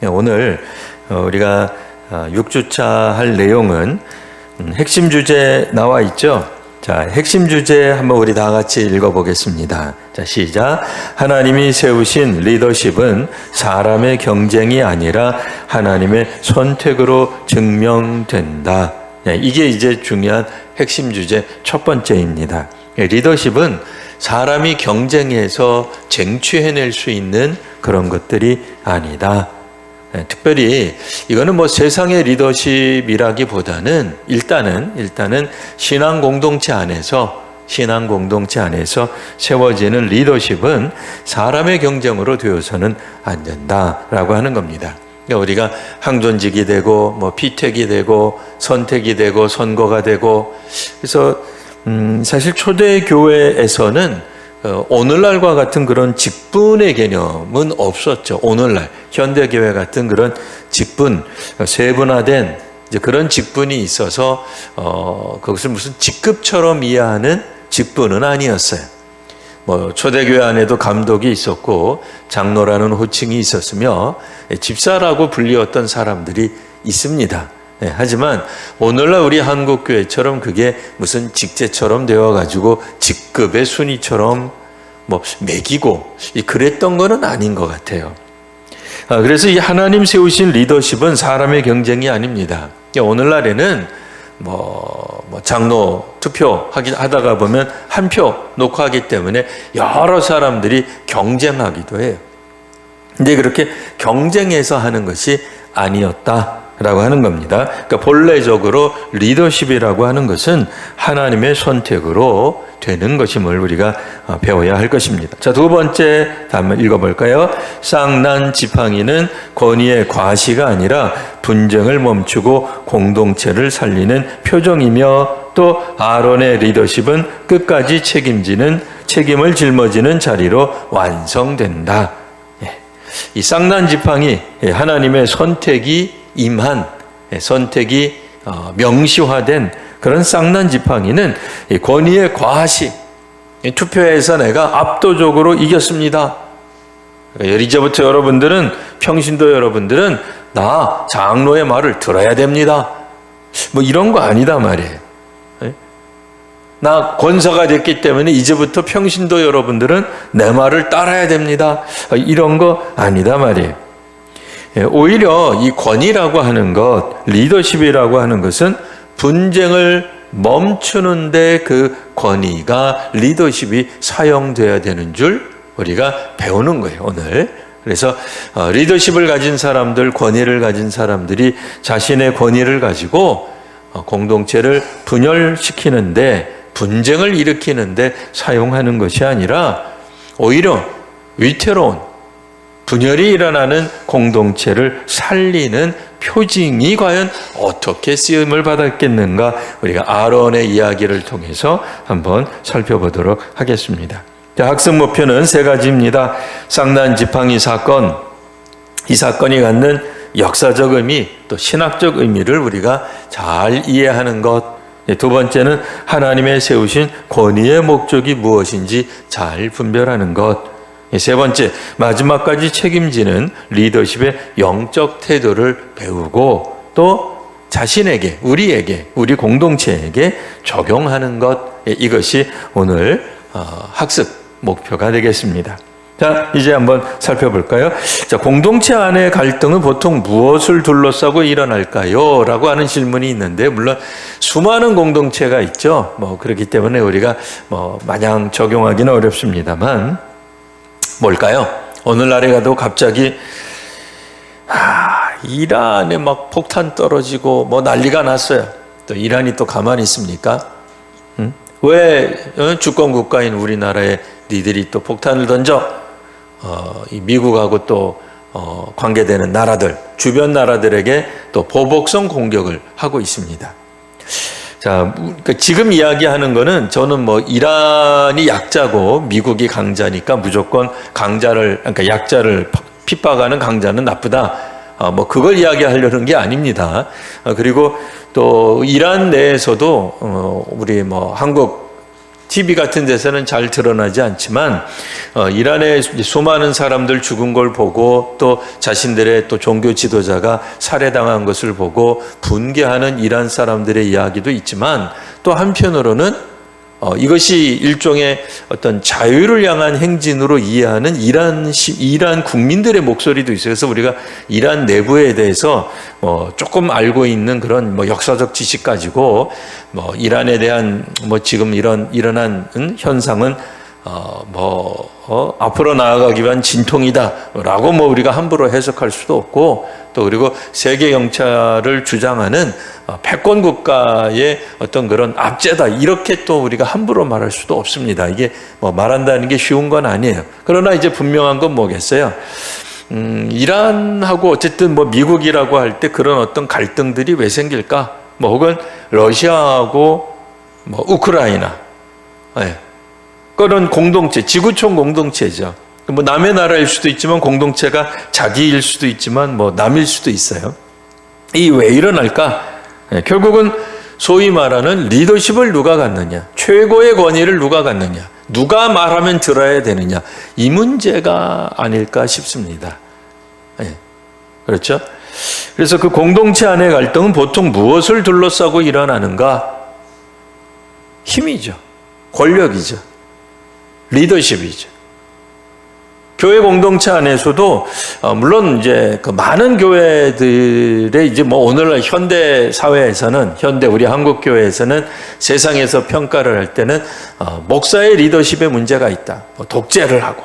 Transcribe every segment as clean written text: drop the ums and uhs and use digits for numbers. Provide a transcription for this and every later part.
오늘 우리가 6주차 할 내용은 핵심 주제 나와 있죠. 자, 핵심 주제 한번 우리 다 같이 읽어보겠습니다. 자, 시작. 하나님이 세우신 리더십은 사람의 경쟁이 아니라 하나님의 선택으로 증명된다. 이게 이제 중요한 핵심 주제 첫 번째입니다. 리더십은 사람이 경쟁해서 쟁취해낼 수 있는 그런 것들이 아니다. 특별히 이거는 뭐 세상의 리더십이라기보다는 일단은 신앙 공동체 안에서 세워지는 리더십은 사람의 경쟁으로 되어서는 안 된다라고 하는 겁니다. 그러니까 우리가 항존직이 되고 뭐 피택이 되고 선택이 되고 선거가 되고 그래서 사실 초대 교회에서는 오늘날과 같은 그런 직분의 개념은 없었죠. 오늘날 현대교회 같은 그런 직분, 세분화된 이제 그런 직분이 있어서 그것을 무슨 직급처럼 이해하는 직분은 아니었어요. 뭐 초대교회 안에도 감독이 있었고 장로라는 호칭이 있었으며 집사라고 불리웠던 사람들이 있습니다. 하지만 오늘날 우리 한국교회처럼 그게 무슨 직제처럼 되어가지고 직급의 순위처럼 뭐 매기고 그랬던 거는 아닌 것 같아요. 그래서 이 하나님 세우신 리더십은 사람의 경쟁이 아닙니다. 오늘날에는 뭐 장로 투표 하다가 보면 한 표 놓고 하기 때문에 여러 사람들이 경쟁하기도 해요. 근데 그렇게 경쟁해서 하는 것이 아니었다라고 하는 겁니다. 그러니까 본래적으로 리더십이라고 하는 것은 하나님의 선택으로 되는 것임을 우리가 배워야 할 것입니다. 자, 두 번째 한번 읽어볼까요? 쌍난 지팡이는 권위의 과시가 아니라 분쟁을 멈추고 공동체를 살리는 표정이며 또 아론의 리더십은 끝까지 책임을 жил머지는 자리로 완성된다. 이 쌍난 지팡이, 하나님의 선택이 임한, 선택이 명시화된 그런 쌍난 지팡이는 권위의 과시, 투표에서 내가 압도적으로 이겼습니다. 이제부터 여러분들은, 평신도 여러분들은 나 장로의 말을 들어야 됩니다. 뭐 이런 거 아니다 말이에요. 나 권사가 됐기 때문에 이제부터 평신도 여러분들은 내 말을 따라야 됩니다. 이런 거 아니다 말이에요. 오히려 이 권위라고 하는 것, 리더십이라고 하는 것은 분쟁을 멈추는데 그 권위가 리더십이 사용돼야 되는 줄 우리가 배우는 거예요, 오늘. 그래서 리더십을 가진 사람들, 권위를 가진 사람들이 자신의 권위를 가지고 공동체를 분열시키는데, 분쟁을 일으키는데 사용하는 것이 아니라 오히려 위태로운 분열이 일어나는 공동체를 살리는 표징이 과연 어떻게 쓰임을 받았겠는가, 우리가 아론의 이야기를 통해서 한번 살펴보도록 하겠습니다. 자, 학습 목표는 세 가지입니다. 쌍난 지팡이 사건, 이 사건이 갖는 역사적 의미, 또 신학적 의미를 우리가 잘 이해하는 것. 두 번째는 하나님의 세우신 권위의 목적이 무엇인지 잘 분별하는 것. 세 번째, 마지막까지 책임지는 리더십의 영적 태도를 배우고 또 자신에게, 우리 공동체에게 적용하는 것. 이것이 오늘 학습 목표가 되겠습니다. 자, 이제 한번 살펴볼까요? 자, 공동체 안의 갈등은 보통 무엇을 둘러싸고 일어날까요? 라고 하는 질문이 있는데, 물론 수많은 공동체가 있죠. 그렇기 때문에 우리가 마냥 적용하기는 어렵습니다만, 뭘까요? 오늘날에 가도 갑자기, 이란에 막 폭탄 떨어지고 난리가 났어요. 또 이란이 또 가만히 있습니까? 왜 주권 국가인 우리나라에 니들이 또 폭탄을 던져? 이 미국하고 또 관계되는 나라들, 주변 나라들에게 또 보복성 공격을 하고 있습니다. 자, 지금 이야기하는 거는 저는 이란이 약자고 미국이 강자니까 무조건 그러니까 약자를 핍박하는 강자는 나쁘다. 그걸 이야기하려는 게 아닙니다. 그리고 또 이란 내에서도 우리 한국 TV 같은 데서는 잘 드러나지 않지만 이란의 수많은 사람들 죽은 걸 보고 또 자신들의 또 종교 지도자가 살해당한 것을 보고 분개하는 이란 사람들의 이야기도 있지만 또 한편으로는 이것이 일종의 어떤 자유를 향한 행진으로 이해하는 이란 국민들의 목소리도 있어요. 그래서 우리가 이란 내부에 대해서 조금 알고 있는 그런 역사적 지식 가지고 이란에 대한 지금 일어난 현상은 앞으로 나아가기 위한 진통이다라고 우리가 함부로 해석할 수도 없고 또 그리고 세계 영차를 주장하는 패권 국가의 어떤 그런 압제다 이렇게 또 우리가 함부로 말할 수도 없습니다. 이게 말한다는 게 쉬운 건 아니에요. 그러나 이제 분명한 건 뭐겠어요? 이란하고 어쨌든 미국이라고 할 때 그런 어떤 갈등들이 왜 생길까? 혹은 러시아하고 우크라이나, 그런 공동체, 지구촌 공동체죠. 남의 나라일 수도 있지만 공동체가 자기일 수도 있지만 남일 수도 있어요. 이 왜 일어날까? 결국은 소위 말하는 리더십을 누가 갖느냐, 최고의 권위를 누가 갖느냐, 누가 말하면 들어야 되느냐, 이 문제가 아닐까 싶습니다. 그렇죠? 그래서 그 공동체 안의 갈등은 보통 무엇을 둘러싸고 일어나는가? 힘이죠. 권력이죠. 리더십이죠. 교회 공동체 안에서도 물론 이제 그 많은 교회들의 이제 오늘날 현대 사회에서는 우리 한국 교회에서는 세상에서 평가를 할 때는 목사의 리더십에 문제가 있다. 독재를 하고,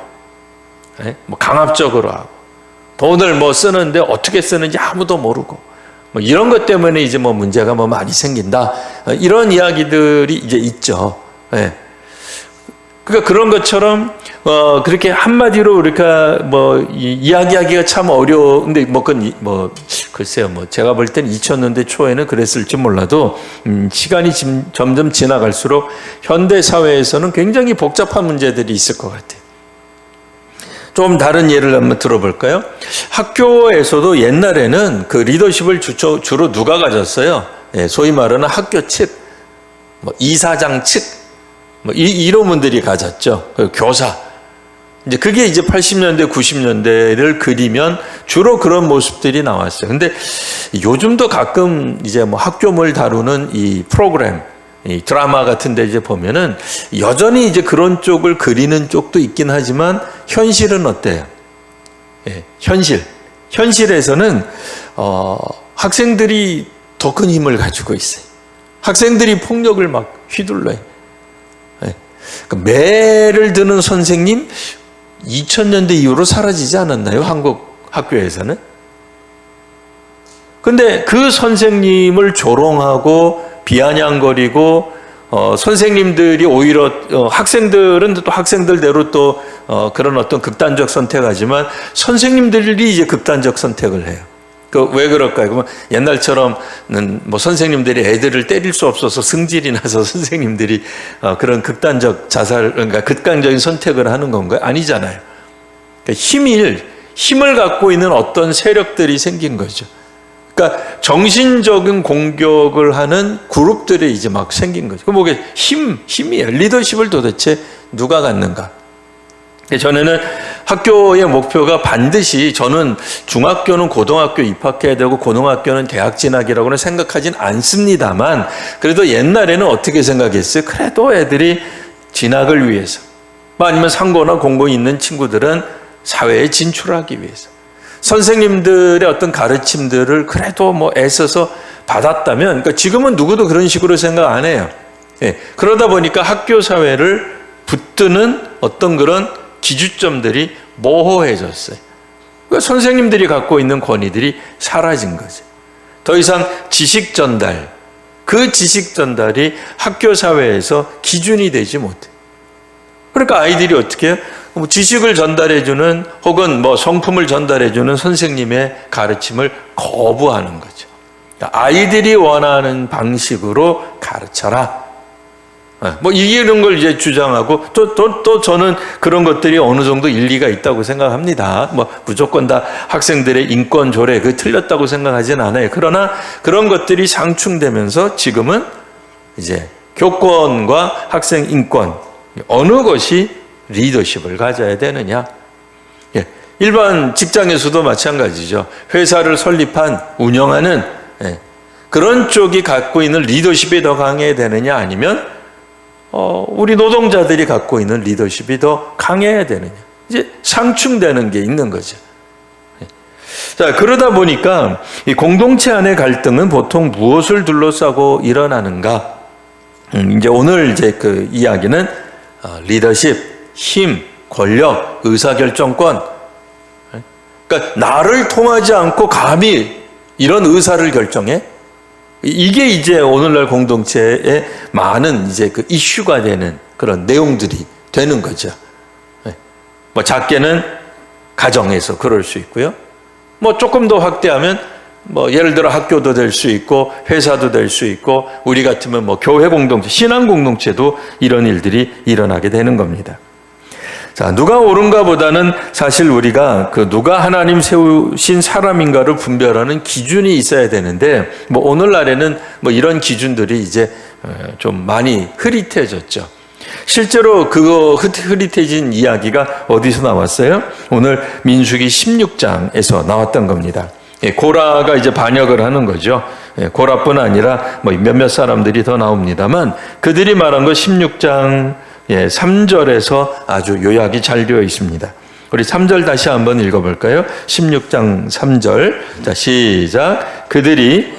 강압적으로 하고, 돈을 쓰는데 어떻게 쓰는지 아무도 모르고, 이런 것 때문에 이제 문제가 많이 생긴다. 이런 이야기들이 이제 있죠. 그러니까 그런 것처럼 그렇게 한마디로 우리가 이야기하기가 참 어려운데 글쎄요 제가 볼 땐 2000년대 초에는 그랬을지 몰라도 시간이 점점 지나갈수록 현대 사회에서는 굉장히 복잡한 문제들이 있을 것 같아요. 좀 다른 예를 한번 들어볼까요? 학교에서도 옛날에는 그 리더십을 주로 누가 가졌어요? 소위 말하는 학교 측, 이사장 측, 이런 분들이 가졌죠. 교사. 이제 그게 이제 80년대, 90년대를 그리면 주로 그런 모습들이 나왔어요. 근데 요즘도 가끔 이제 학교물 다루는 이 프로그램, 이 드라마 같은 데 이제 보면은 여전히 이제 그런 쪽을 그리는 쪽도 있긴 하지만 현실은 어때요? 현실에서는 학생들이 더 큰 힘을 가지고 있어요. 학생들이 폭력을 막 휘둘러요. 매를 드는 선생님 2000년대 이후로 사라지지 않았나요? 한국 학교에서는? 근데 그 선생님을 조롱하고 비아냥거리고 선생님들이 오히려 학생들은 또 학생들대로 또 그런 어떤 극단적 선택하지만 선생님들이 이제 극단적 선택을 해요. 왜 그럴까요? 그러면 옛날처럼는 선생님들이 애들을 때릴 수 없어서 승질이 나서 선생님들이 그런 극단적 그러니까 극단적인 선택을 하는 건가요? 아니잖아요. 그러니까 힘을 갖고 있는 어떤 세력들이 생긴 거죠. 그러니까 정신적인 공격을 하는 그룹들이 이제 막 생긴 거죠. 그럼 힘이에요. 리더십을 도대체 누가 갖는가? 전에는 학교의 목표가 반드시 저는 중학교는 고등학교 입학해야 되고 고등학교는 대학 진학이라고는 생각하진 않습니다만 그래도 옛날에는 어떻게 생각했어요? 그래도 애들이 진학을 위해서 아니면 상고나 공고 있는 친구들은 사회에 진출하기 위해서 선생님들의 어떤 가르침들을 그래도 애써서 받았다면 그러니까 지금은 누구도 그런 식으로 생각 안 해요. 그러다 보니까 학교 사회를 붙드는 어떤 그런 기준점들이 모호해졌어요. 그러니까 선생님들이 갖고 있는 권위들이 사라진 거죠. 더 이상 지식 전달, 그 지식 전달이 학교 사회에서 기준이 되지 못해. 그러니까 아이들이 어떻게 해요? 지식을 전달해주는 혹은 성품을 전달해주는 선생님의 가르침을 거부하는 거죠. 아이들이 원하는 방식으로 가르쳐라. 이런 걸 이제 주장하고 또 저는 그런 것들이 어느 정도 일리가 있다고 생각합니다. 무조건 다 학생들의 인권 조례 그 틀렸다고 생각하진 않아요. 그러나 그런 것들이 상충되면서 지금은 이제 교권과 학생 인권, 어느 것이 리더십을 가져야 되느냐? 예, 일반 직장에서도 마찬가지죠. 회사를 설립한, 운영하는 그런 쪽이 갖고 있는 리더십이 더 강해야 되느냐, 아니면 우리 노동자들이 갖고 있는 리더십이 더 강해야 되느냐. 이제 상충되는 게 있는 거죠. 자, 그러다 보니까 이 공동체 안의 갈등은 보통 무엇을 둘러싸고 일어나는가? 이제 오늘 이제 그 이야기는 리더십, 힘, 권력, 의사결정권. 그러니까 나를 통하지 않고 감히 이런 의사를 결정해? 이게 이제 오늘날 공동체에 많은 이제 그 이슈가 되는 그런 내용들이 되는 거죠. 뭐 작게는 가정에서 그럴 수 있고요. 뭐 조금 더 확대하면 뭐 예를 들어 학교도 될 수 있고 회사도 될 수 있고 우리 같으면 뭐 교회 공동체, 신앙 공동체도 이런 일들이 일어나게 되는 겁니다. 자, 누가 옳은가 보다는 사실 우리가 그 누가 하나님 세우신 사람인가를 분별하는 기준이 있어야 되는데 뭐 오늘날에는 뭐 이런 기준들이 이제 좀 많이 흐릿해졌죠. 실제로 그거 흐릿해진 이야기가 어디서 나왔어요? 오늘 민수기 16장에서 나왔던 겁니다. 고라가 이제 반역을 하는 거죠. 고라뿐 아니라 뭐 몇몇 사람들이 더 나옵니다만 그들이 말한 거 16장 3절에서 아주 요약이 잘 되어 있습니다. 우리 3절 다시 한번 읽어볼까요? 16장 3절. 자, 시작. 그들이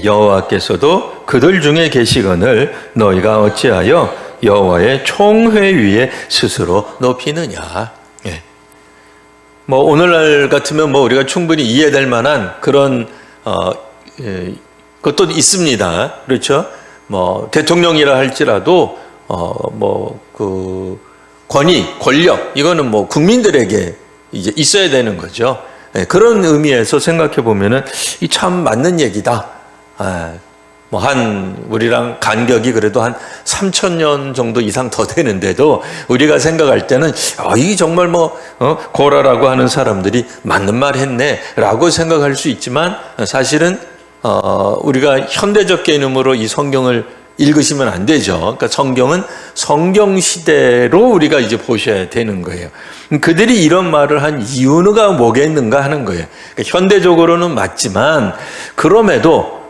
여호와께서도 그들 중에 계시거늘 너희가 어찌하여 여호와의 총회 위에 스스로 높이느냐. 뭐 오늘날 같으면 뭐 우리가 충분히 이해될 만한 그런 것도 있습니다. 그렇죠? 뭐 대통령이라 할지라도 뭐 그 권위, 권력 이거는 뭐 국민들에게 이제 있어야 되는 거죠. 그런 의미에서 생각해 보면은 이 참 맞는 얘기다. 뭐 우리랑 간격이 그래도 한 3,000년 정도 이상 더 되는데도 우리가 생각할 때는 이 정말 고라라고 하는 사람들이 맞는 말 했네 라고 생각할 수 있지만 사실은 우리가 현대적 개념으로 이 성경을 읽으시면 안 되죠. 그러니까 성경은 성경 시대로 우리가 이제 보셔야 되는 거예요. 그들이 이런 말을 한 이유가 뭐겠는가 하는 거예요. 그러니까 현대적으로는 맞지만 그럼에도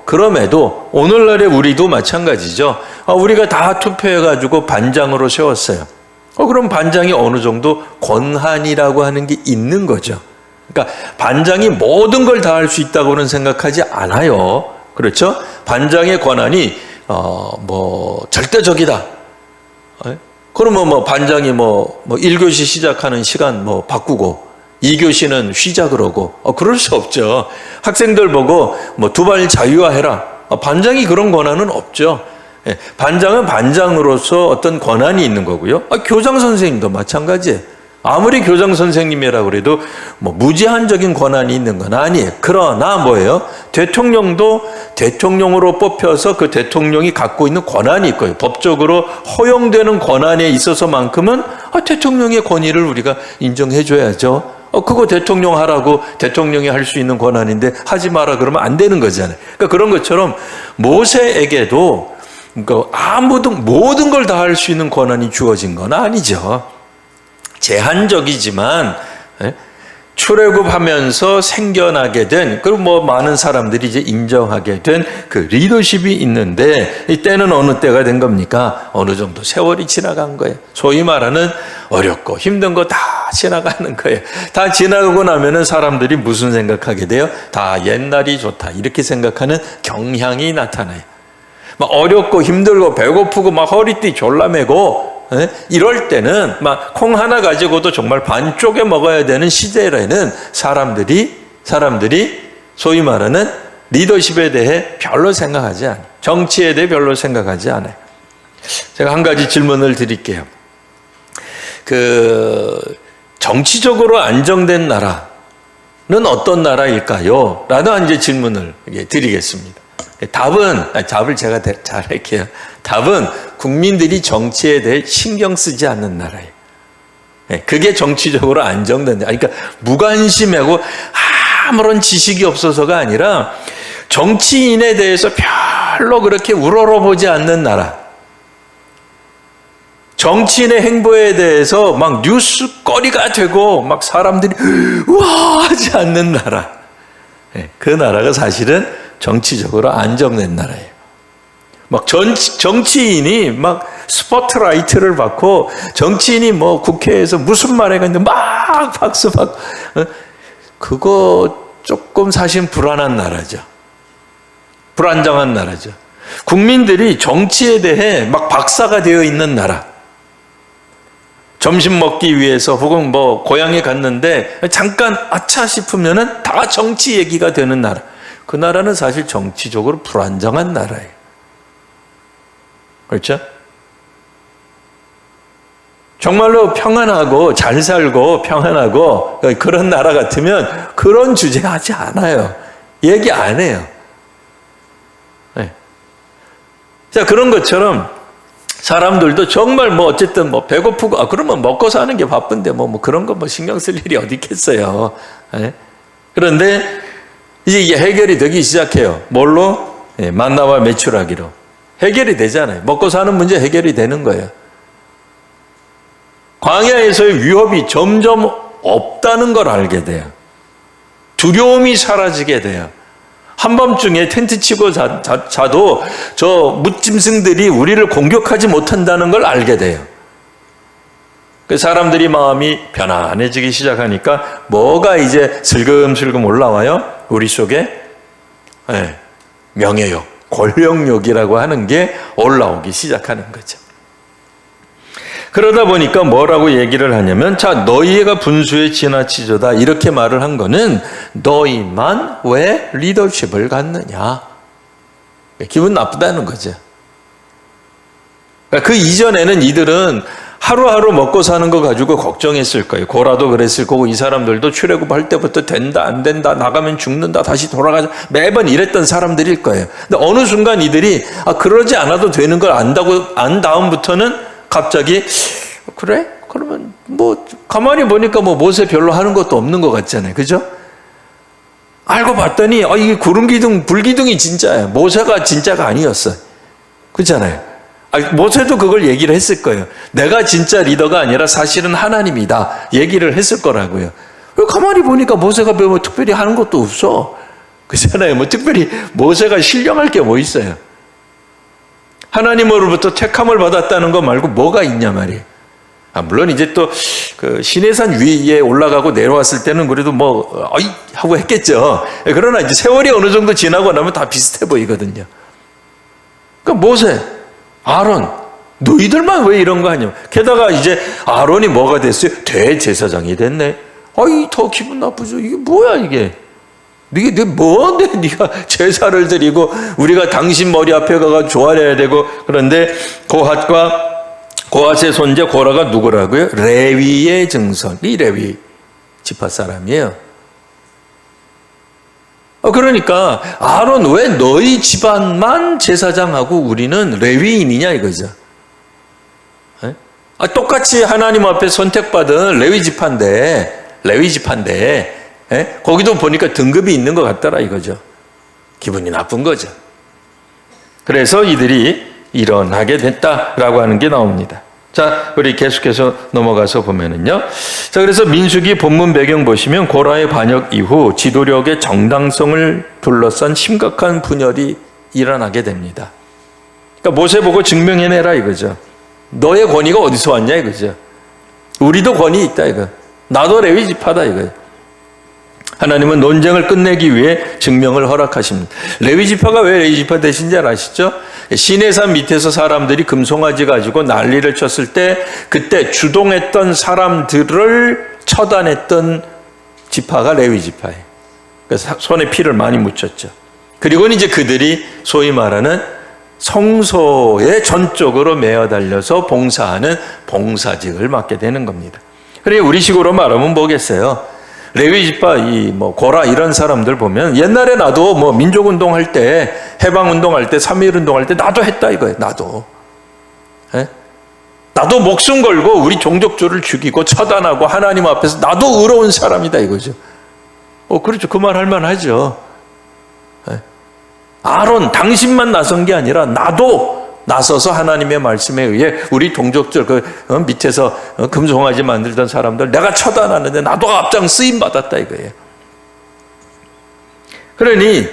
오늘날의 우리도 마찬가지죠. 우리가 다 투표해가지고 반장으로 세웠어요. 그럼 반장이 어느 정도 권한이라고 하는 게 있는 거죠. 그러니까 반장이 모든 걸 다 할 수 있다고는 생각하지 않아요. 그렇죠? 반장의 권한이 뭐 절대적이다. 그러면 뭐 반장이 1교시 시작하는 시간 바꾸고 2교시는 쉬자 그러고 그럴 수 없죠. 학생들 보고 두발 자유화해라. 반장이 그런 권한은 없죠. 반장은 반장으로서 어떤 권한이 있는 거고요. 교장 선생님도 마찬가지예요. 아무리 교장 선생님이라고 그래도 무제한적인 권한이 있는 건 아니에요. 그러나 뭐예요? 대통령도 대통령으로 뽑혀서 그 대통령이 갖고 있는 권한이 있고요. 법적으로 허용되는 권한에 있어서만큼은 대통령의 권위를 우리가 인정해 줘야죠. 그거 대통령 하라고 대통령이 할 수 있는 권한인데 하지 마라 그러면 안 되는 거잖아요. 그러니까 그런 것처럼 모세에게도 모든 걸 다 할 수 있는 권한이 주어진 건 아니죠. 제한적이지만 출애굽하면서 생겨나게 된 그리고 많은 사람들이 이제 인정하게 된 그 리더십이 있는데 이때는 어느 때가 된 겁니까? 어느 정도 세월이 지나간 거예요. 소위 말하는 어렵고 힘든 거 다 지나가는 거예요. 다 지나가고 나면은 사람들이 무슨 생각하게 돼요? 다 옛날이 좋다 이렇게 생각하는 경향이 나타나요. 막 어렵고 힘들고 배고프고 막 허리띠 졸라매고 이럴 때는 막 콩 하나 가지고도 정말 반쪽에 먹어야 되는 시대에는 사람들이 소위 말하는 리더십에 대해 별로 생각하지 않아요. 정치에 대해 별로 생각하지 않아요. 제가 한 가지 질문을 드릴게요. 정치적으로 안정된 나라는 어떤 나라일까요? 라는 이제 질문을 드리겠습니다. 답을 제가 잘 할게요. 답은 국민들이 정치에 대해 신경 쓰지 않는 나라예요. 그게 정치적으로 안정된다. 그러니까 무관심하고 아무런 지식이 없어서가 아니라 정치인에 대해서 별로 그렇게 우러러보지 않는 나라. 정치인의 행보에 대해서 막 뉴스거리가 되고 막 사람들이 우와 하지 않는 나라. 그 나라가 사실은 정치적으로 안정된 나라예요. 막 정치인이 막 스포트라이트를 받고 정치인이 뭐 국회에서 무슨 말 해가지고 막 박수 받고 그거 조금 사실 불안한 나라죠. 불안정한 나라죠. 국민들이 정치에 대해 막 박사가 되어 있는 나라. 점심 먹기 위해서 혹은 뭐 고향에 갔는데 잠깐 아차 싶으면은 다 정치 얘기가 되는 나라. 그 나라는 사실 정치적으로 불안정한 나라예요. 그렇죠? 정말로 평안하고 잘 살고 평안하고 그런 나라 같으면 그런 주제 하지 않아요. 얘기 안 해요. 네. 자, 그런 것처럼 사람들도 정말 뭐 어쨌든 뭐 배고프고 그러면 먹고 사는 게 바쁜데 뭐 그런 거 뭐 신경 쓸 일이 어디 있겠어요. 네. 그런데 이제 해결이 되기 시작해요. 뭘로? 네, 만나와 매출하기로. 해결이 되잖아요. 먹고 사는 문제 해결이 되는 거예요. 광야에서의 위협이 점점 없다는 걸 알게 돼요. 두려움이 사라지게 돼요. 한밤중에 텐트 치고 자도 저 뭇짐승들이 우리를 공격하지 못한다는 걸 알게 돼요. 그 사람들이 마음이 편안해지기 시작하니까 뭐가 이제 슬금슬금 올라와요? 우리 속에 명예욕, 권력욕이라고 하는 게 올라오기 시작하는 거죠. 그러다 보니까 뭐라고 얘기를 하냐면 자, 너희가 분수에 지나치도다 이렇게 말을 한 거는 너희만 왜 리더십을 갖느냐. 기분 나쁘다는 거죠. 그 이전에는 이들은 하루하루 먹고 사는 거 가지고 걱정했을 거예요. 고라도 그랬을 거고 이 사람들도 출애굽할 때부터 된다 안 된다 나가면 죽는다 다시 돌아가자 매번 이랬던 사람들일 거예요. 근데 어느 순간 이들이 그러지 않아도 되는 걸 안 다음부터는 갑자기 그래? 그러면 뭐 가만히 보니까 뭐 모세 별로 하는 것도 없는 것 같잖아요. 그죠? 알고 봤더니 이게 구름기둥 불기둥이 진짜예요. 모세가 진짜가 아니었어요. 그렇잖아요. 모세도 그걸 얘기를 했을 거예요. 내가 진짜 리더가 아니라 사실은 하나님이다 얘기를 했을 거라고요. 가만히 보니까 모세가 뭐 특별히 하는 것도 없어. 그렇잖아요. 뭐 특별히 모세가 신령할 게 뭐 있어요. 하나님으로부터 택함을 받았다는 거 말고 뭐가 있냐 말이에요. 물론 이제 또 그 시내산 위에 올라가고 내려왔을 때는 그래도 뭐 하고 했겠죠. 그러나 이제 세월이 어느 정도 지나고 나면 다 비슷해 보이거든요. 그러니까 모세, 아론, 너희들만 왜 이런 거 하냐. 게다가 이제 아론이 뭐가 됐어요? 대제사장이 됐네. 더 기분 나쁘죠. 이게 뭐야 이게. 네가 뭔데 네가 제사를 드리고 우리가 당신 머리 앞에 가서 조아려야 되고. 그런데 고핫의 손자 고라가 누구라고요? 레위의 증손. 이 레위 지파 사람이에요. 그러니까 아론 왜 너희 집안만 제사장하고 우리는 레위인이냐 이거죠. 똑같이 하나님 앞에 선택받은 레위 지파인데 거기도 보니까 등급이 있는 것 같더라 이거죠. 기분이 나쁜 거죠. 그래서 이들이 일어나게 됐다라고 하는 게 나옵니다. 자, 우리 계속해서 넘어가서 보면은요. 자, 그래서 민수기 본문 배경 보시면 고라의 반역 이후 지도력의 정당성을 둘러싼 심각한 분열이 일어나게 됩니다. 그러니까 모세 보고 증명해내라 이거죠. 너의 권위가 어디서 왔냐 이거죠. 우리도 권위 있다 이거. 나도 레위 지파다 이거예요. 하나님은 논쟁을 끝내기 위해 증명을 허락하십니다. 레위 지파가 왜 레위 지파 되신 줄 아시죠? 시내산 밑에서 사람들이 금송아지 가지고 난리를 쳤을 때 그때 주동했던 사람들을 처단했던 지파가 레위 지파예요. 그래서 손에 피를 많이 묻혔죠. 그리고는 이제 그들이 소위 말하는 성소에 전적으로 매어 달려서 봉사하는 봉사직을 맡게 되는 겁니다. 그래 우리식으로 말하면 뭐겠어요? 레위 지파 고라 이런 사람들 보면 옛날에 나도 뭐 민족 운동할 때 해방 운동할 때 3.1 운동할 때 나도 했다 이거예요. 나도. 나도 목숨 걸고 우리 종족주를 죽이고 처단하고 하나님 앞에서 나도 의로운 사람이다 이거죠. 그렇죠. 그 말 할 만하죠. 아론 당신만 나선 게 아니라 나도 나서서 하나님의 말씀에 의해 우리 동족들 밑에서 금송아지 만들던 사람들 내가 처단하는데 나도 앞장 쓰임 받았다 이거예요. 그러니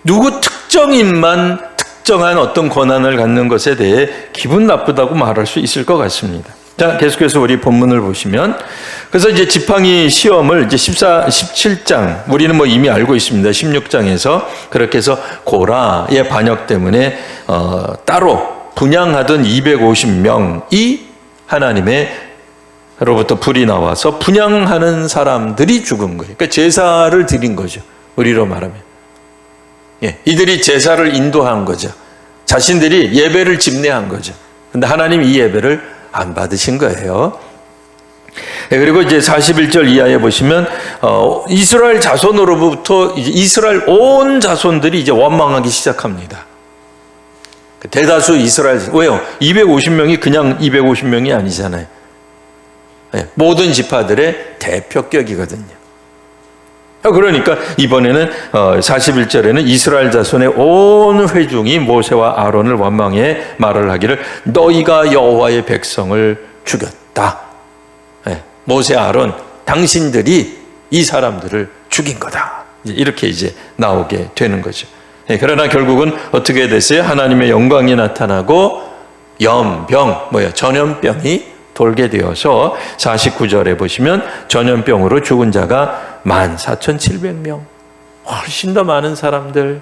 누구 특정인만 특정한 어떤 권한을 갖는 것에 대해 기분 나쁘다고 말할 수 있을 것 같습니다. 자, 계속해서 우리 본문을 보시면, 그래서 이제 지팡이 시험을 이제 17장, 우리는 뭐 이미 알고 있습니다. 16장에서 그렇게 해서 고라의 반역 때문에, 따로 분향하던 250명이 하나님의로부터 불이 나와서 분향하는 사람들이 죽은 거예요. 그러니까 제사를 드린 거죠. 우리로 말하면. 이들이 제사를 인도한 거죠. 자신들이 예배를 집례한 거죠. 근데 하나님 이 예배를 안 받으신 거예요. 그리고 이제 41절 이하에 보시면 이스라엘 자손으로부터 이제 이스라엘 온 자손들이 이제 원망하기 시작합니다. 대다수 이스라엘, 왜요? 250명이 그냥 250명이 아니잖아요. 모든 지파들의 대표격이거든요. 그러니까 이번에는 41절에는 이스라엘 자손의 온 회중이 모세와 아론을 원망해 말을 하기를 너희가 여호와의 백성을 죽였다. 모세 아론 당신들이 이 사람들을 죽인 거다. 이렇게 이제 나오게 되는 거죠. 그러나 결국은 어떻게 됐어요? 하나님의 영광이 나타나고 전염병이 돌게 되어서 49절에 보시면 전염병으로 죽은 자가 14,700명. 훨씬 더 많은 사람들.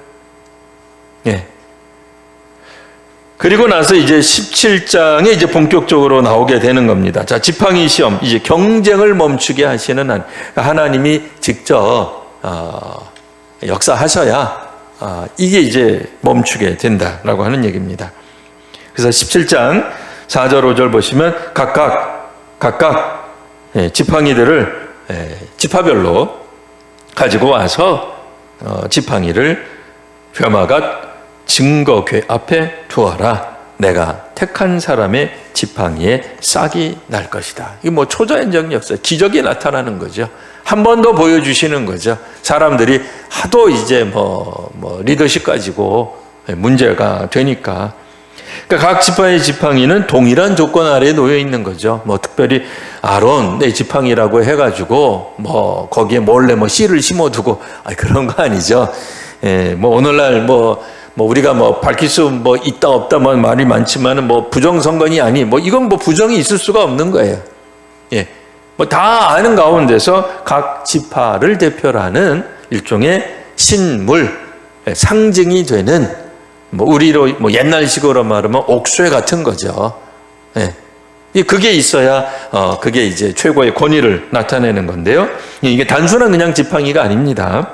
그리고 나서 이제 17장에 이제 본격적으로 나오게 되는 겁니다. 자, 지팡이 시험, 이제 경쟁을 멈추게 하시는 하나님이 직접 역사하셔야 이게 이제 멈추게 된다라고 하는 얘기입니다. 그래서 17장 4절 5절 보시면 각각 지팡이들을 지파별로 가지고 와서 지팡이를 회막앗 증거궤 앞에 두어라. 내가 택한 사람의 지팡이에 싹이 날 것이다. 이게 뭐 초자연적 역사, 기적이 나타나는 거죠. 한 번 더 보여주시는 거죠. 사람들이 하도 이제 뭐 리더십 가지고 문제가 되니까. 그러니까 각 지파의 지팡이는 동일한 조건 아래에 놓여 있는 거죠. 뭐 특별히 아론 내 지팡이라고 해가지고 뭐 거기에 몰래 뭐 씨를 심어두고 그런 거 아니죠. 뭐 오늘날 뭐 우리가 뭐 밝힐 수 뭐 있다 없다 뭐 말이 많지만은 뭐 부정선거니 아니 뭐 이건 뭐 부정이 있을 수가 없는 거예요. 뭐 다 아는 가운데서 각 지파를 대표로 하는 일종의 신물, 상징이 되는 뭐 우리로 뭐 옛날식으로 말하면 옥쇠 같은 거죠. 그게 있어야 그게 이제 최고의 권위를 나타내는 건데요. 이게 단순한 그냥 지팡이가 아닙니다.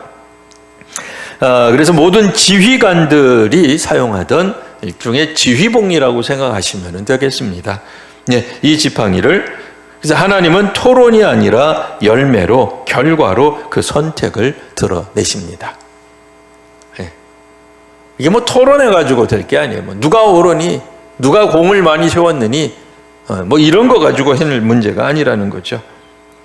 그래서 모든 지휘관들이 사용하던 일종의 지휘봉이라고 생각하시면 되겠습니다. 이 지팡이를 그래서 하나님은 토론이 아니라 열매로 결과로 그 선택을 드러내십니다. 이게 뭐 토론해 가지고 될 게 아니에요. 뭐 누가 옳으니 누가 공을 많이 세웠느니 뭐 이런 거 가지고 해낼 문제가 아니라는 거죠.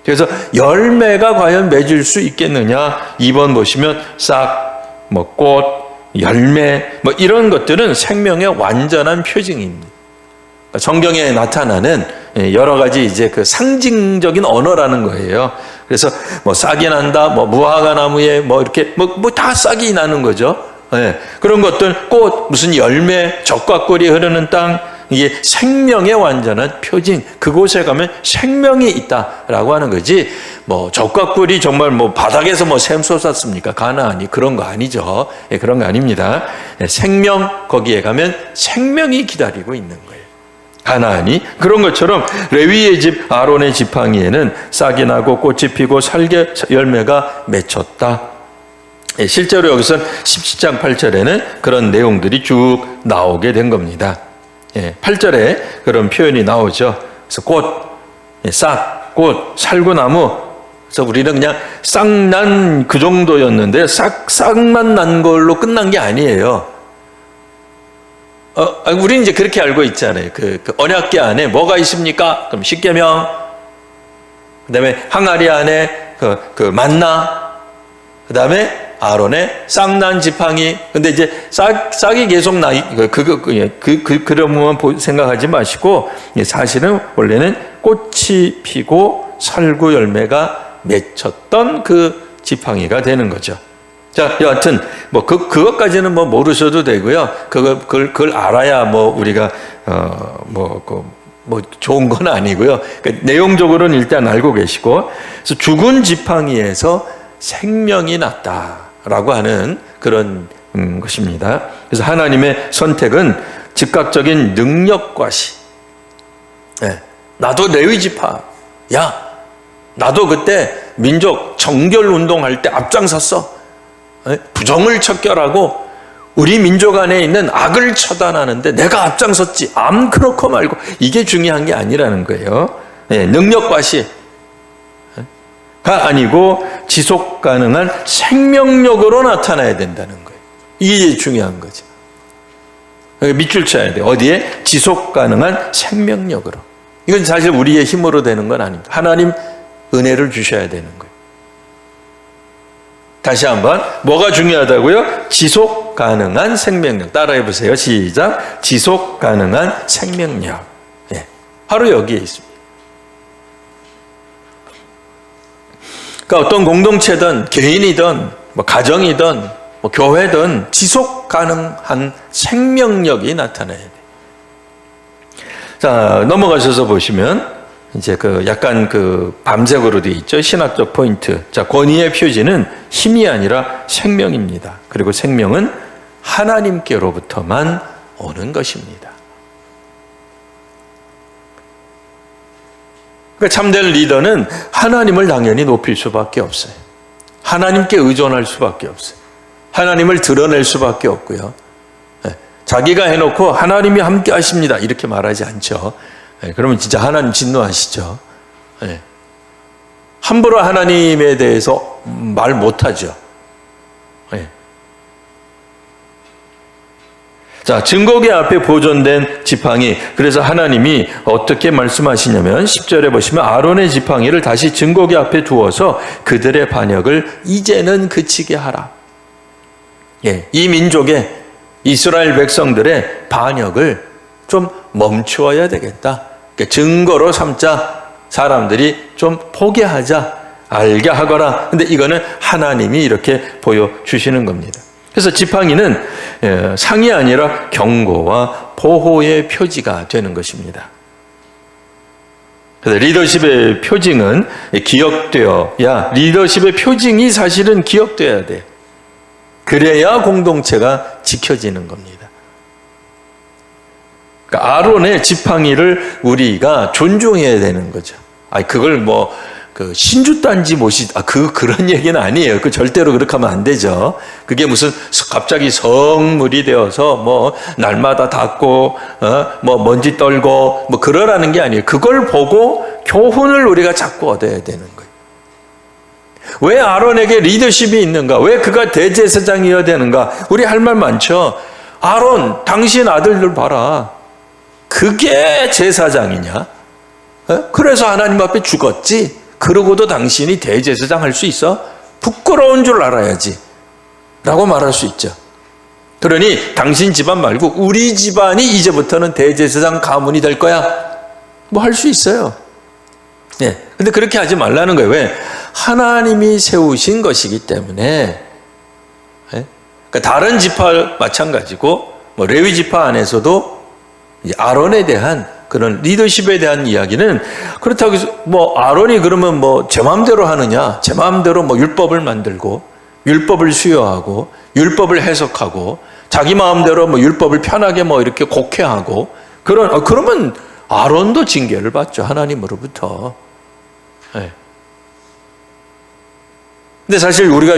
그래서 열매가 과연 맺을 수 있겠느냐? 2번 보시면 싹, 뭐 꽃, 열매 뭐 이런 것들은 생명의 완전한 표징입니다. 성경에 나타나는 여러 가지 이제 그 상징적인 언어라는 거예요. 그래서 뭐 싹이 난다, 뭐 무화과 나무에 뭐 이렇게 뭐 다 싹이 나는 거죠. 그런 것들, 꽃, 무슨 열매, 젖과 꿀이 흐르는 땅, 이게 생명의 완전한 표징, 그곳에 가면 생명이 있다라고 하는 거지, 뭐 젖과 꿀이 정말 뭐 바닥에서 뭐 샘 솟았습니까? 가나안이 그런 거 아니죠. 그런 거 아닙니다. 생명, 거기에 가면 생명이 기다리고 있는 거예요. 가나안이. 그런 것처럼 레위의 집 아론의 지팡이에는 싹이 나고 꽃이 피고 살게 열매가 맺혔다. 실제로 여기서 17장 8절에는 그런 내용들이 쭉 나오게 된 겁니다. 8절에 그런 표현이 나오죠. 그래서 꽃, 싹, 꽃, 살구나무. 그래서 우리는 그냥 싹난 그 정도였는데 싹만 난 걸로 끝난 게 아니에요. 우리는 이제 그렇게 알고 있잖아요. 그 언약궤 안에 뭐가 있습니까? 그럼 십계명, 그다음에 항아리 안에 그 만나, 그다음에 아론의 쌍난 지팡이. 근데 이제 싹이 계속 그러면 생각하지 마시고, 사실은 원래는 꽃이 피고 살구 열매가 맺혔던 그 지팡이가 되는 거죠. 자, 여하튼 그것까지는 모르셔도 되고요. 그걸 알아야 우리가 좋은 건 아니고요. 그러니까 내용적으로는 일단 알고 계시고, 그래서 죽은 지팡이에서 생명이 났다라고 하는 그런 것입니다. 그래서 하나님의 선택은 즉각적인 능력과 나도 레위 지파, 나도 그때 민족 정결 운동할 때 앞장섰어. 부정을 척결하고 우리 민족 안에 있는 악을 처단하는데 내가 앞장섰지. 그렇고 말고 이게 중요한 게 아니라는 거예요. 능력과 시가 아니고 지속 가능한 생명력으로 나타나야 된다는 거예요. 이게 중요한 거죠. 밑줄 쳐야 돼요. 어디에? 지속 가능한 생명력으로. 이건 사실 우리의 힘으로 되는 건 아닙니다. 하나님 은혜를 주셔야 되는 거예요. 다시 한번, 뭐가 중요하다고요? 지속 가능한 생명력. 따라해 보세요. 시작. 지속 가능한 생명력. 바로 여기에 있습니다. 그러니까 어떤 공동체든 개인이든 가정이든 교회든 지속 가능한 생명력이 나타나야 돼요. 자, 넘어가셔서 보시면 이제 약간 밤색으로 되어 있죠. 신학적 포인트. 자, 권위의 표지는 힘이 아니라 생명입니다. 그리고 생명은 하나님께로부터만 오는 것입니다. 그러니까 참된 리더는 하나님을 당연히 높일 수밖에 없어요. 하나님께 의존할 수밖에 없어요. 하나님을 드러낼 수밖에 없고요. 자기가 해놓고 하나님이 함께 하십니다 이렇게 말하지 않죠. 그러면 진짜 하나님 진노하시죠. 함부로 하나님에 대해서 말 못하죠. 자, 증거궤 앞에 보존된 지팡이. 그래서 하나님이 어떻게 말씀하시냐면 10절에 보시면 아론의 지팡이를 다시 증거궤 앞에 두어서 그들의 반역을 이제는 그치게 하라. 이 민족의 이스라엘 백성들의 반역을 좀 멈추어야 되겠다. 그러니까 증거로 삼자. 사람들이 좀 포기하자. 알게 하거라. 근데 이거는 하나님이 이렇게 보여주시는 겁니다. 그래서 지팡이는 상이 아니라 경고와 보호의 표지가 되는 것입니다. 그래서 리더십의 표징은 기억되어야, 리더십의 표징이 사실은 기억되어야 돼. 그래야 공동체가 지켜지는 겁니다. 그러니까 아론의 지팡이를 우리가 존중해야 되는 거죠. 그걸 신주단지 그런 얘기는 아니에요. 절대로 그렇게 하면 안 되죠. 그게 무슨 갑자기 성물이 되어서 날마다 닦고, 먼지 떨고, 그러라는 게 아니에요. 그걸 보고 교훈을 우리가 자꾸 얻어야 되는 거예요. 왜 아론에게 리더십이 있는가? 왜 그가 대제사장이어야 되는가? 우리 할 말 많죠. 아론, 당신 아들들 봐라. 그게 제사장이냐? 그래서 하나님 앞에 죽었지? 그러고도 당신이 대제사장 할 수 있어? 부끄러운 줄 알아야지. 라고 말할 수 있죠. 그러니 당신 집안 말고 우리 집안이 이제부터는 대제사장 가문이 될 거야. 할 수 있어요. 근데 그렇게 하지 말라는 거예요. 왜? 하나님이 세우신 것이기 때문에. 그러니까 다른 지파 마찬가지고, 레위 지파 안에서도 아론에 대한 그런 리더십에 대한 이야기는, 그렇다고 해서 아론이 그러면 제 마음대로 하느냐, 제 마음대로 율법을 만들고 율법을 수여하고 율법을 해석하고 자기 마음대로 율법을 편하게 이렇게 곡해하고 그러면 아론도 징계를 받죠, 하나님으로부터. 근데 사실 우리가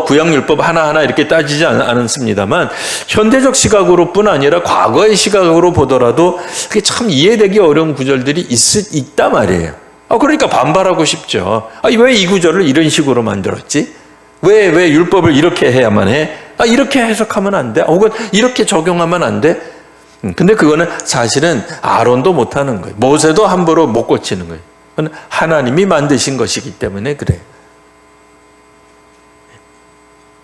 구약율법 하나하나 이렇게 따지지 않습니다만, 현대적 시각으로뿐 아니라 과거의 시각으로 보더라도 그게 참 이해되기 어려운 구절들이 있단 말이에요. 그러니까 반발하고 싶죠. 왜 이 구절을 이런 식으로 만들었지? 왜 율법을 이렇게 해야만 해? 이렇게 해석하면 안 돼? 혹은 이렇게 적용하면 안 돼? 근데 그거는 사실은 아론도 못하는 거예요. 모세도 함부로 못 고치는 거예요. 그건 하나님이 만드신 것이기 때문에 그래요.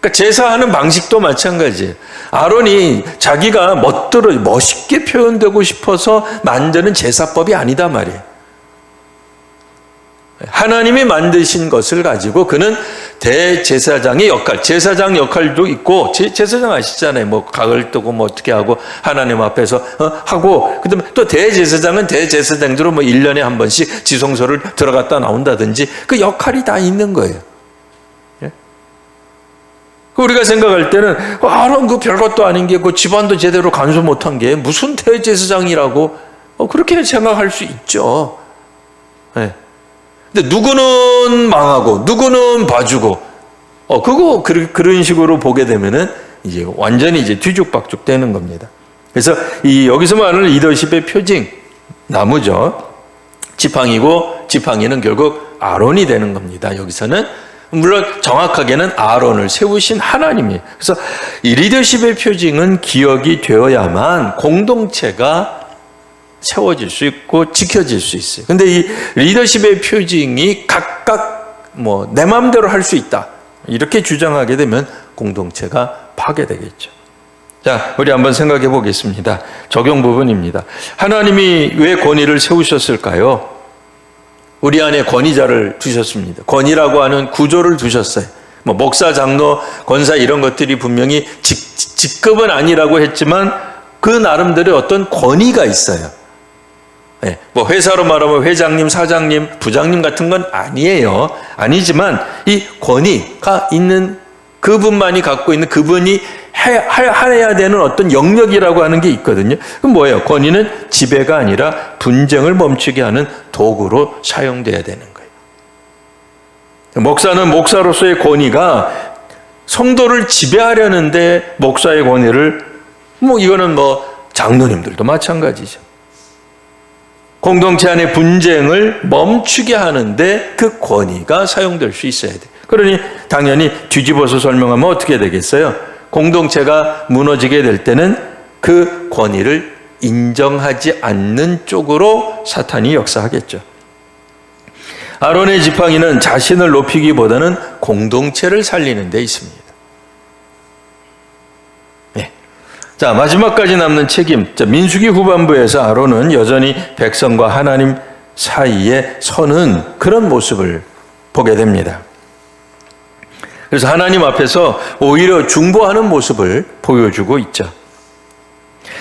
그러니까 제사하는 방식도 마찬가지예요. 아론이 자기가 멋있게 표현되고 싶어서 만드는 제사법이 아니다 말이에요. 하나님이 만드신 것을 가지고 그는 대제사장의 역할, 제사장 역할도 있고, 제사장 아시잖아요. 뭐 각을 뜨고 뭐 어떻게 하고 하나님 앞에서 하고, 그다음에 또 대제사장은 대제사장대로 뭐 1년에 한 번씩 지성소를 들어갔다 나온다든지 그 역할이 다 있는 거예요. 예? 우리가 생각할 때는 아론 그 별것도 아닌 게 그 집안도 제대로 간수 못한 게 무슨 대제사장이라고 그렇게 생각할 수 있죠. 예. 근데 누구는 망하고 누구는 봐주고 그런 식으로 보게 되면은 이제 완전히 이제 뒤죽박죽 되는 겁니다. 그래서 여기서 말하는 리더십의 표징 나무죠. 지팡이고 지팡이는 결국 아론이 되는 겁니다. 여기서는 물론 정확하게는 아론을 세우신 하나님이에요. 그래서 이 리더십의 표징은 기억이 되어야만 공동체가 세워질 수 있고 지켜질 수 있어요. 근데 이 리더십의 표징이 각각 내 마음대로 할 수 있다, 이렇게 주장하게 되면 공동체가 파괴되겠죠. 자, 우리 한번 생각해 보겠습니다. 적용 부분입니다. 하나님이 왜 권위를 세우셨을까요? 우리 안에 권위자를 두셨습니다. 권위라고 하는 구조를 두셨어요. 목사, 장로, 권사 이런 것들이 분명히 직급은 아니라고 했지만 그 나름대로의 어떤 권위가 있어요. 네, 회사로 말하면 회장님, 사장님, 부장님 같은 건 아니에요. 아니지만 이 권위가 있는 그분만이 갖고 있는, 그분이 해야 되는 어떤 영역이라고 하는 게 있거든요. 그럼 뭐예요? 권위는 지배가 아니라 분쟁을 멈추게 하는 도구로 사용돼야 되는 거예요. 목사는 목사로서의 권위가 성도를 지배하려는데, 목사의 권위를 이거는 장로님들도 마찬가지죠. 공동체 안의 분쟁을 멈추게 하는데 그 권위가 사용될 수 있어야 돼요. 그러니 당연히 뒤집어서 설명하면 어떻게 되겠어요? 공동체가 무너지게 될 때는 그 권위를 인정하지 않는 쪽으로 사탄이 역사하겠죠. 아론의 지팡이는 자신을 높이기보다는 공동체를 살리는 데 있습니다. 자, 마지막까지 남는 책임. 자, 민수기 후반부에서 아론은 여전히 백성과 하나님 사이에 서는 그런 모습을 보게 됩니다. 그래서 하나님 앞에서 오히려 중보하는 모습을 보여주고 있죠.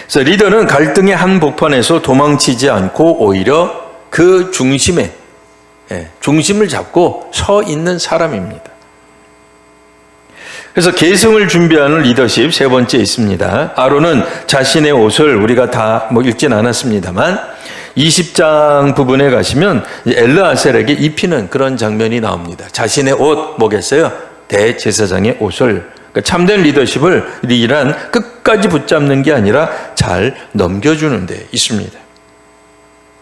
그래서 리더는 갈등의 한복판에서 도망치지 않고 오히려 그 중심을 잡고 서 있는 사람입니다. 그래서 계승을 준비하는 리더십 세 번째 있습니다. 아론은 자신의 옷을, 우리가 다 읽진 않았습니다만 20장 부분에 가시면 엘르아셀에게 입히는 그런 장면이 나옵니다. 자신의 옷 뭐겠어요? 대제사장의 옷을. 그러니까 참된 리더십을 리란 끝까지 붙잡는 게 아니라 잘 넘겨주는 데 있습니다.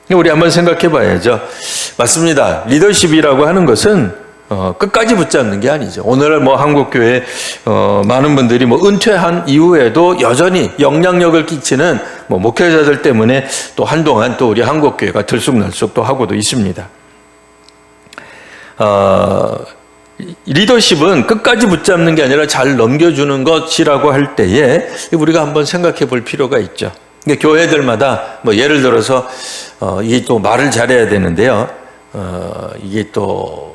우리 한번 생각해 봐야죠. 맞습니다. 리더십이라고 하는 것은 끝까지 붙잡는 게 아니죠. 오늘 한국교회 많은 분들이 은퇴한 이후에도 여전히 영향력을 끼치는 목회자들 때문에 또 한동안 또 우리 한국교회가 들쑥날쑥 또 하고도 있습니다. 리더십은 끝까지 붙잡는 게 아니라 잘 넘겨주는 것이라고 할 때에 우리가 한번 생각해 볼 필요가 있죠. 교회들마다 예를 들어서 이게 또 말을 잘해야 되는데요. 이게 또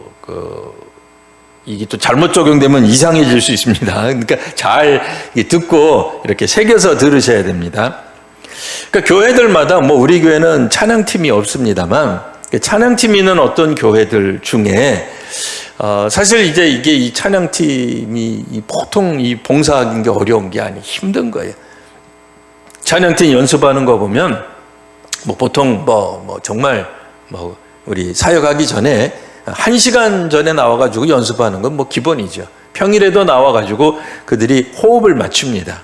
잘못 적용되면 이상해질 수 있습니다. 그러니까 잘 듣고 이렇게 새겨서 들으셔야 됩니다. 그러니까 교회들마다 우리 교회는 찬양팀이 없습니다만, 찬양팀이 있는 어떤 교회들 중에 사실 이제 이게 이 찬양팀이 보통 이 봉사하는 게 어려운 게 아니 힘든 거예요. 찬양팀 연습하는 거 보면 보통 정말 우리 사역하기 전에 1시간 전에 나와가지고 연습하는 건 기본이죠. 평일에도 나와가지고 그들이 호흡을 맞춥니다.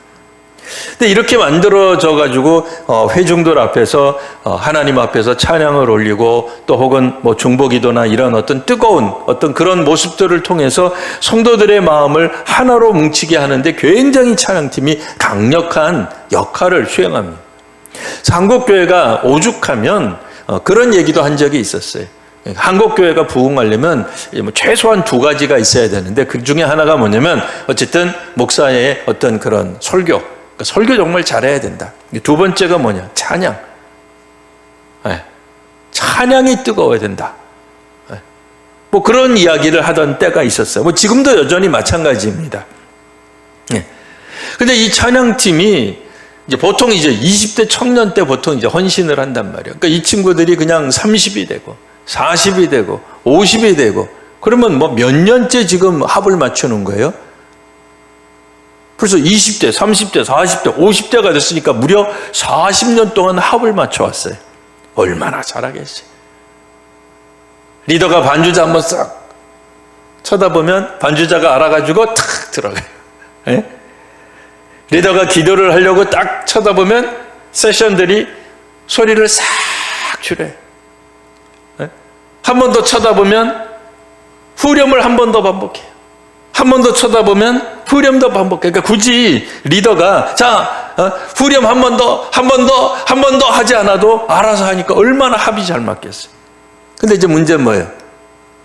근데 이렇게 만들어져가지고 회중들 앞에서 하나님 앞에서 찬양을 올리고 또 혹은 중보기도나 이런 어떤 뜨거운 어떤 그런 모습들을 통해서 성도들의 마음을 하나로 뭉치게 하는데 굉장히 찬양팀이 강력한 역할을 수행합니다. 한국교회가 오죽하면 그런 얘기도 한 적이 있었어요. 한국교회가 부흥하려면 최소한 두 가지가 있어야 되는데 그 중에 하나가 뭐냐면 어쨌든 목사의 어떤 그런 설교, 그러니까 설교 정말 잘해야 된다. 두 번째가 뭐냐? 찬양. 찬양이 뜨거워야 된다. 뭐 그런 이야기를 하던 때가 있었어요. 뭐 지금도 여전히 마찬가지입니다. 근데 이 찬양팀이 이제 보통 이제 20대 청년 때 보통 이제 헌신을 한단 말이에요. 그러니까 이 친구들이 그냥 30이 되고 40이 되고 50이 되고 그러면 뭐 몇 년째 지금 합을 맞추는 거예요? 벌써 20대, 30대, 40대, 50대가 됐으니까 무려 40년 동안 합을 맞춰왔어요. 얼마나 잘하겠어요. 리더가 반주자 한번 싹 쳐다보면 반주자가 알아가지고 탁 들어가요. 리더가 기도를 하려고 딱 쳐다보면 세션들이 소리를 싹 줄여요. 한 번 더 쳐다보면 후렴을 한 번 더 반복해요. 한 번 더 쳐다보면 후렴도 반복해요. 그러니까 굳이 리더가 후렴 한 번 더, 한 번 더, 한 번 더 하지 않아도 알아서 하니까 얼마나 합이 잘 맞겠어요. 근데 이제 문제는 뭐예요?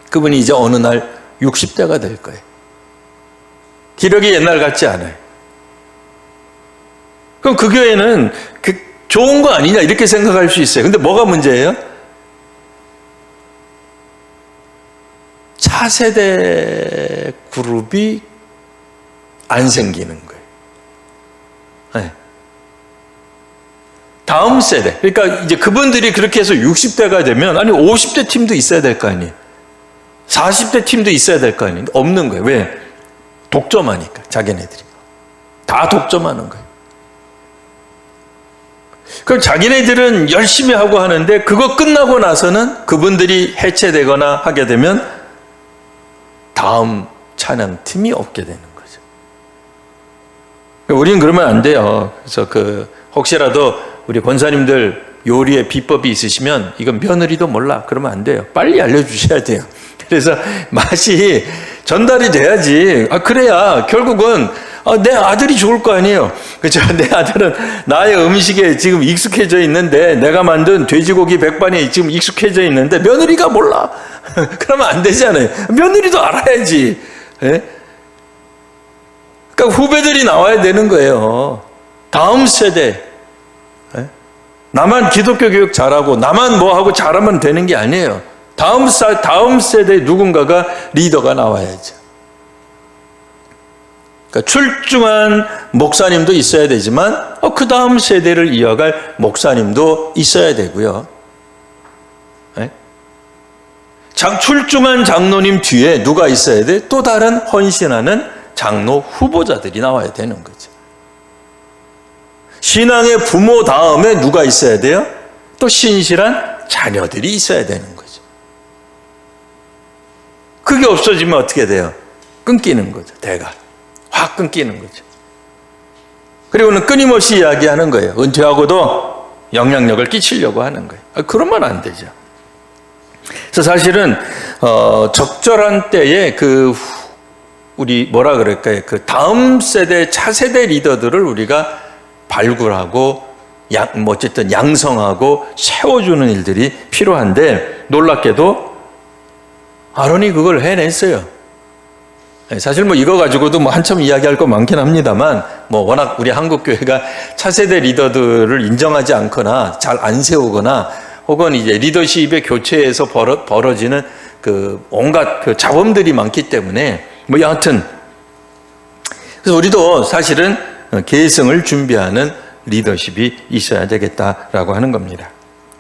그분이 이제 어느 날 60대가 될 거예요. 기력이 옛날 같지 않아요. 그럼 그 교회는 좋은 거 아니냐 이렇게 생각할 수 있어요. 근데 뭐가 문제예요? 차세대 그룹이 안 생기는 거예요. 다음 세대. 그러니까 이제 그분들이 그렇게 해서 60대가 되면 아니 50대 팀도 있어야 될 거 아니에요. 40대 팀도 있어야 될 거 아니에요. 없는 거예요. 왜? 독점하니까 자기네들이. 다 독점하는 거예요. 그럼 자기네들은 열심히 하고 하는데 그거 끝나고 나서는 그분들이 해체되거나 하게 되면 다음 찬양팀이 없게 되는 거죠. 우리는 그러면 안 돼요. 그래서 혹시라도 우리 권사님들 요리에 비법이 있으시면 이건 며느리도 몰라. 그러면 안 돼요. 빨리 알려주셔야 돼요. 그래서 맛이 전달이 돼야지. 그래야 결국은 내 아들이 좋을 거 아니에요. 그렇죠? 내 아들은 나의 음식에 지금 익숙해져 있는데 내가 만든 돼지고기 백반에 지금 익숙해져 있는데 며느리가 몰라. 그러면 안 되잖아요. 며느리도 알아야지. 그러니까 후배들이 나와야 되는 거예요. 다음 세대. 나만 기독교 교육 잘하고 나만 뭐하고 잘하면 되는 게 아니에요. 다음 세대 누군가가 리더가 나와야죠. 그러니까 출중한 목사님도 있어야 되지만 그 다음 세대를 이어갈 목사님도 있어야 되고요. 출중한 장로님 뒤에 누가 있어야 돼? 또 다른 헌신하는 장로 후보자들이 나와야 되는 거죠. 신앙의 부모 다음에 누가 있어야 돼요? 또 신실한 자녀들이 있어야 되는 거죠. 그게 없어지면 어떻게 돼요? 끊기는 거죠. 대가 확 끊기는 거죠. 그리고는 끊임없이 이야기하는 거예요. 은퇴하고도 영향력을 끼치려고 하는 거예요. 그러면 안 되죠. 그래서 사실은 적절한 때에 우리 뭐라 그럴까요? 다음 세대 차세대 리더들을 우리가 발굴하고 어쨌든 양성하고 세워주는 일들이 필요한데 놀랍게도 아론이 그걸 해냈어요. 사실 이거 가지고도 한참 이야기할 거 많긴 합니다만 워낙 우리 한국 교회가 차세대 리더들을 인정하지 않거나 잘 안 세우거나 혹은 이제 리더십의 교체에서 벌어지는 온갖 잡음들이 많기 때문에 여하튼 그래서 우리도 사실은 계승을 준비하는 리더십이 있어야 되겠다라고 하는 겁니다.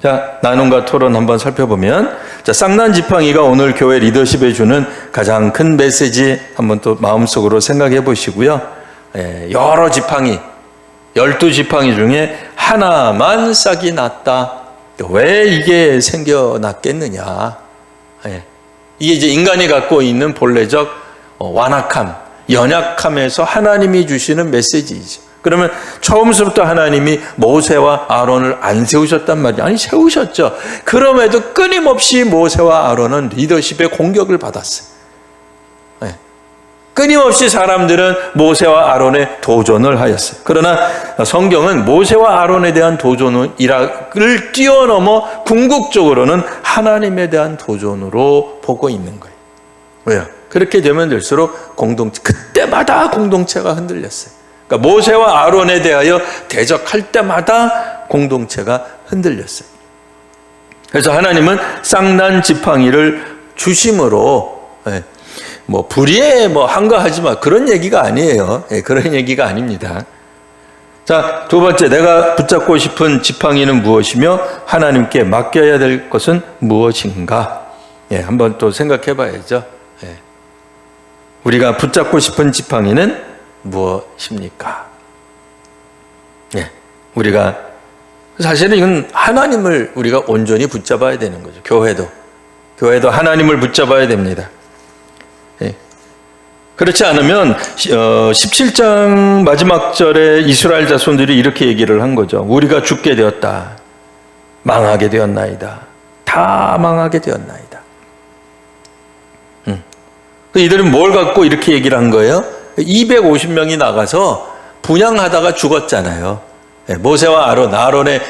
자, 나눔과 토론 한번 살펴보면 쌍난 지팡이가 오늘 교회 리더십에 주는 가장 큰 메시지 한번 또 마음속으로 생각해 보시고요. 여러 지팡이 12지팡이 중에 하나만 싹이 났다. 왜 이게 생겨났겠느냐. 이게 이제 인간이 갖고 있는 본래적 완악함, 연약함에서 하나님이 주시는 메시지이죠. 그러면 처음부터 하나님이 모세와 아론을 안 세우셨단 말이에요. 아니, 세우셨죠. 그럼에도 끊임없이 모세와 아론은 리더십의 공격을 받았어요. 끊임없이 사람들은 모세와 아론의 도전을 하였어요. 그러나 성경은 모세와 아론에 대한 도전을 뛰어넘어 궁극적으로는 하나님에 대한 도전으로 보고 있는 거예요. 왜요? 그렇게 되면 될수록 그때마다 공동체가 흔들렸어요. 그러니까 모세와 아론에 대하여 대적할 때마다 공동체가 흔들렸어요. 그래서 하나님은 쌍난 지팡이를 주심으로, 불의에 한가하지 마, 그런 얘기가 아니에요. 그런 얘기가 아닙니다. 자, 두 번째, 내가 붙잡고 싶은 지팡이는 무엇이며 하나님께 맡겨야 될 것은 무엇인가? 한번 또 생각해 봐야죠. 우리가 붙잡고 싶은 지팡이는 무엇입니까? 우리가 사실은 이건 하나님을 우리가 온전히 붙잡아야 되는 거죠. 교회도 하나님을 붙잡아야 됩니다. 그렇지 않으면 17장 마지막 절에 이스라엘 자손들이 이렇게 얘기를 한 거죠. 우리가 죽게 되었다. 망하게 되었나이다. 다 망하게 되었나이다. 이들은 뭘 갖고 이렇게 얘기를 한 거예요? 250명이 나가서 분향하다가 죽었잖아요. 모세와 아론의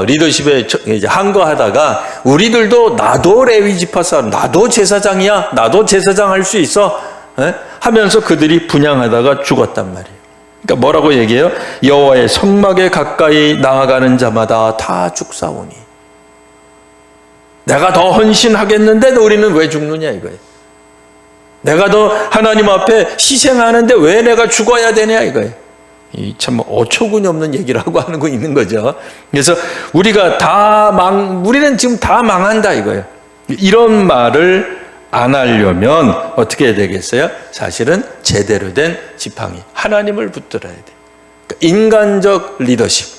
리더십에 항거하다가 우리들도 나도 레위 지파 사람, 나도 제사장이야, 나도 제사장 할 수 있어 하면서 그들이 분향하다가 죽었단 말이에요. 그러니까 뭐라고 얘기해요? 여호와의 성막에 가까이 나아가는 자마다 다 죽사오니. 내가 더 헌신하겠는데 우리는 왜 죽느냐 이거예요. 내가 더 하나님 앞에 희생하는데 왜 내가 죽어야 되냐 이거예요. 이 참 어처구니 없는 얘기라고 하는 거 있는 거죠. 그래서 우리는 지금 다 망한다 이거예요. 이런 말을 안 하려면 어떻게 해야 되겠어요? 사실은 제대로 된 지팡이, 하나님을 붙들어야 돼요. 그러니까 인간적 리더십,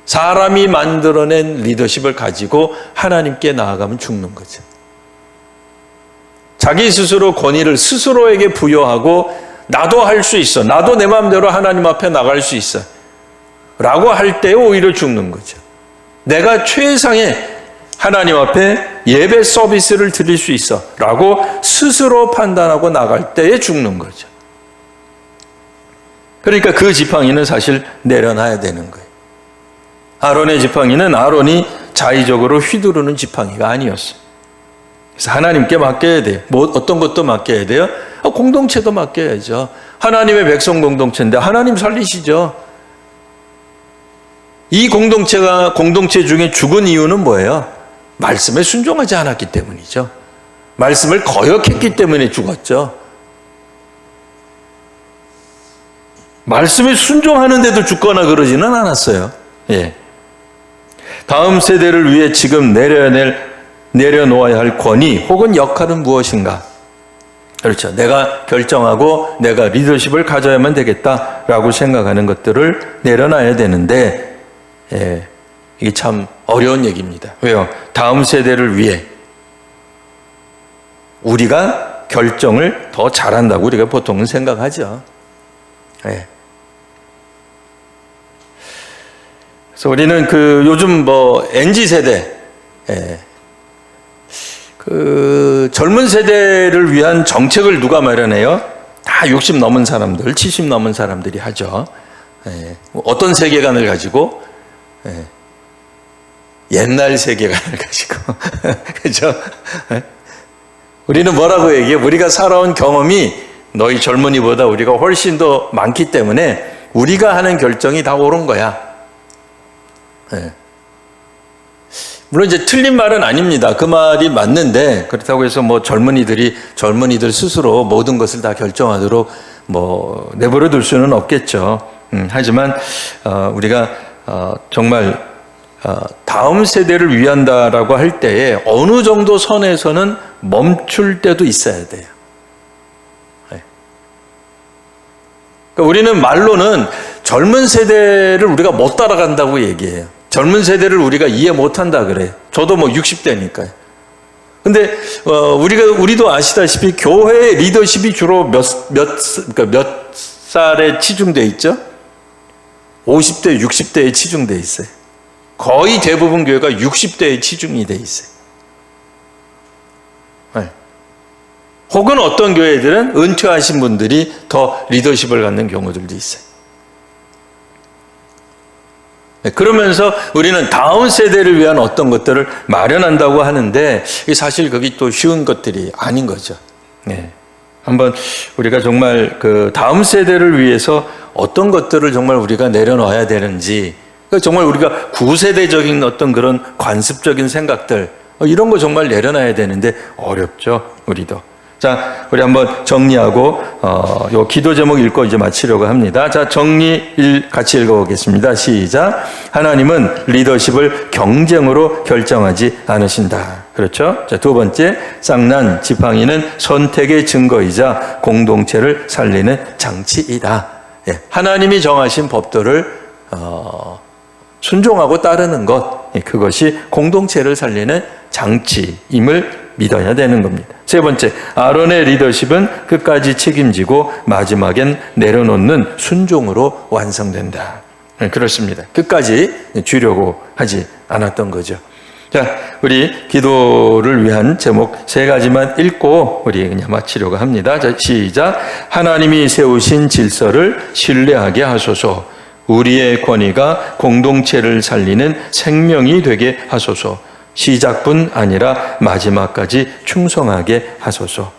사람이 만들어낸 리더십을 가지고 하나님께 나아가면 죽는 거죠. 자기 스스로 권위를 스스로에게 부여하고 나도 할 수 있어, 나도 내 마음대로 하나님 앞에 나갈 수 있어 라고 할 때 오히려 죽는 거죠. 내가 최상의 하나님 앞에 예배 서비스를 드릴 수 있어 라고 스스로 판단하고 나갈 때에 죽는 거죠. 그러니까 그 지팡이는 사실 내려놔야 되는 거예요. 아론의 지팡이는 아론이 자의적으로 휘두르는 지팡이가 아니었어요. 그래서 하나님께 맡겨야 돼요. 어떤 것도 맡겨야 돼요? 공동체도 맡겨야죠. 하나님의 백성 공동체인데 하나님 살리시죠. 이 공동체 중에 죽은 이유는 뭐예요? 말씀에 순종하지 않았기 때문이죠. 말씀을 거역했기 때문에 죽었죠. 말씀에 순종하는데도 죽거나 그러지는 않았어요. 다음 세대를 위해 지금 내려놓아야 할 권위 혹은 역할은 무엇인가? 그렇죠. 내가 결정하고 내가 리더십을 가져야만 되겠다라고 생각하는 것들을 내려놔야 되는데 이게 참 어려운 얘기입니다. 왜요? 다음 세대를 위해 우리가 결정을 더 잘한다고 우리가 보통은 생각하죠. 그래서 우리는 요즘 MZ 세대, 젊은 세대를 위한 정책을 누가 마련해요? 다 60 넘은 사람들, 70 넘은 사람들이 하죠. 어떤 세계관을 가지고? 옛날 세계관을 가지고. 그죠? 우리는 뭐라고 얘기해요? 우리가 살아온 경험이 너희 젊은이보다 우리가 훨씬 더 많기 때문에 우리가 하는 결정이 다 옳은 거야. 물론 이제 틀린 말은 아닙니다. 그 말이 맞는데 그렇다고 해서 젊은이들 스스로 모든 것을 다 결정하도록 내버려 둘 수는 없겠죠. 하지만 우리가 정말 다음 세대를 위한다라고 할 때에 어느 정도 선에서는 멈출 때도 있어야 돼요. 그러니까 우리는 말로는 젊은 세대를 우리가 못 따라간다고 얘기해요. 젊은 세대를 우리가 이해 못한다 그래. 저도 60대니까요. 근데 우리도 아시다시피 교회의 리더십이 주로 몇 살에 치중돼 있죠? 50대, 60대에 치중돼 있어요. 거의 대부분 교회가 60대에 치중이 돼 있어요. 혹은 어떤 교회들은 은퇴하신 분들이 더 리더십을 갖는 경우들도 있어요. 그러면서 우리는 다음 세대를 위한 어떤 것들을 마련한다고 하는데 사실 그게 또 쉬운 것들이 아닌 거죠. 네. 한번 우리가 정말 그 다음 세대를 위해서 어떤 것들을 정말 우리가 내려놔야 되는지, 정말 우리가 구세대적인 어떤 그런 관습적인 생각들, 이런 거 정말 내려놔야 되는데 어렵죠, 우리도. 자, 우리 한번 정리하고 요 기도 제목 읽고 이제 마치려고 합니다. 자, 같이 읽어보겠습니다. 시작. 하나님은 리더십을 경쟁으로 결정하지 않으신다. 그렇죠? 자, 두 번째, 쌍난 지팡이는 선택의 증거이자 공동체를 살리는 장치이다. 예, 하나님이 정하신 법도를 순종하고 따르는 것, 그것이 공동체를 살리는 장치임을 믿어야 되는 겁니다. 세 번째, 아론의 리더십은 끝까지 책임지고 마지막엔 내려놓는 순종으로 완성된다. 그렇습니다. 끝까지 주려고 하지 않았던 거죠. 자, 우리 기도를 위한 제목 세 가지만 읽고 우리 그냥 마치려고 합니다. 자, 시작. 하나님이 세우신 질서를 신뢰하게 하소서. 우리의 권위가 공동체를 살리는 생명이 되게 하소서. 시작뿐 아니라 마지막까지 충성하게 하소서.